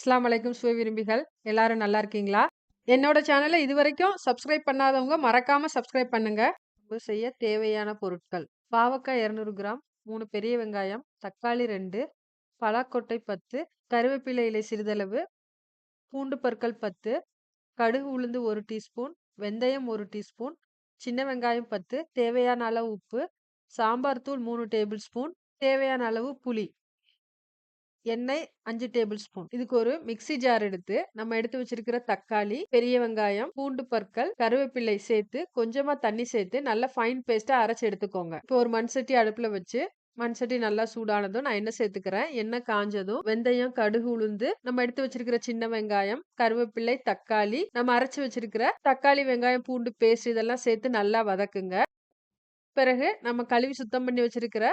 அஸ்ஸலாமு அலைக்கும் சுவை விரும்பிகள். எல்லாரும் நல்லா இருக்கீங்களா? என்னோட சேனல இதுவரைக்கும் சப்ஸ்கிரைப் பண்ணாதவங்க மறக்காம சப்ஸ்கிரைப் பண்ணுங்க. செய்ய தேவையான பொருட்கள்: பாவக்காய் 200 கிராம், 3 பெரிய வெங்காயம், தக்காளி 2, பலாக்கொட்டை 10, கருவேப்பிலை இலை சிறிதளவு, பூண்டு பற்கள் 10, கடுகு உளுந்து 1 டீஸ்பூன், வெந்தயம் 1 டீஸ்பூன், சின்ன வெங்காயம் 10, தேவையான அளவு உப்பு, சாம்பார் தூள் 3 டேபிள் ஸ்பூன், தேவையான அளவு புளி. எண்ணெய் 5 டேபிள் ஸ்பூன். இதுக்கு ஒரு மிக்ஸி ஜார் எடுத்து, நம்ம எடுத்து வச்சிருக்கிற தக்காளி, பெரிய வெங்காயம், பூண்டு பற்கள், கருவேப்பிலை சேர்த்து, கொஞ்சமா தண்ணி சேர்த்து, நல்லா ஃபைன் பேஸ்ட்டா அரைச்சு எடுத்துக்கோங்க. இப்போ ஒரு மண் சட்டி அடுப்புல வச்சு, மண் சட்டி நல்லா சூடானதும் நான் எண்ணெய் சேர்த்துக்கிறேன். எண்ணெய் காஞ்சதும் வெந்தயம், கடுகு, உளுந்து, நம்ம எடுத்து வச்சிருக்கிற சின்ன வெங்காயம், கருவேப்பிலை, தக்காளி, நம்ம அரைச்சு வச்சிருக்கிற தக்காளி, வெங்காயம், பூண்டு பேஸ்ட் இதெல்லாம் சேர்த்து நல்லா வதக்குங்க. பிறகு நம்ம கழுவி சுத்தம் பண்ணி வச்சிருக்கிற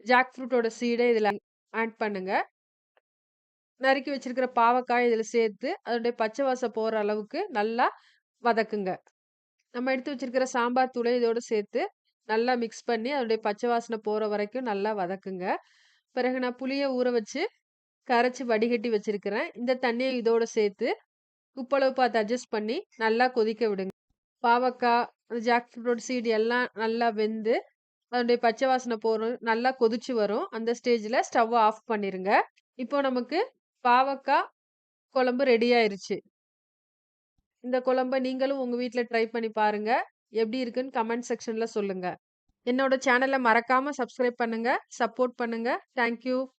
ஜாக் ஃப்ரூட்டோட சீட இதுல ஆட் பண்ணுங்க. நறுக்கி வச்சிருக்கிற பாவக்காய் இதில சேர்த்து, அதனுடைய பச்சை வாசம் போற அளவுக்கு நல்லா வதக்குங்க. நம்ம எடுத்து வச்சிருக்கிற சாம்பார் தூள இதோட சேர்த்து, நல்லா மிக்ஸ் பண்ணி அதனுடைய பச்சை வாசனை போற வரைக்கும் நல்லா வதக்குங்க. பிறகு நான் புளிய ஊற வச்சு, கரைச்சு வடிகட்டி வச்சிருக்கிறேன். இந்த தண்ணிய இதோட சேர்த்து, உப்பளவு பார்த்து அட்ஜஸ்ட் பண்ணி நல்லா கொதிக்க விடுங்க. பாவக்கா, ஜாக் ஃப்ரூட் சீட் எல்லாம் நல்லா வெந்து, அதனுடைய பச்சை வாசனை போரும். நல்லா கொதிச்சு வரும். அந்த ஸ்டேஜ்ல ஸ்டவ்வ ஆஃப் பண்ணிருங்க. இப்போ நமக்கு பாவக்கா குழம்பு ரெடி ஆயிருச்சு. இந்த குழம்ப நீங்களும் உங்க வீட்ல ட்ரை பண்ணி பாருங்க. எப்படி இருக்குன்னு கமெண்ட் செக்ஷன்ல சொல்லுங்க. என்னோட சேனல மறக்காம சப்ஸ்கிரைப் பண்ணுங்க. சப்போர்ட் பண்ணுங்க. Thank you.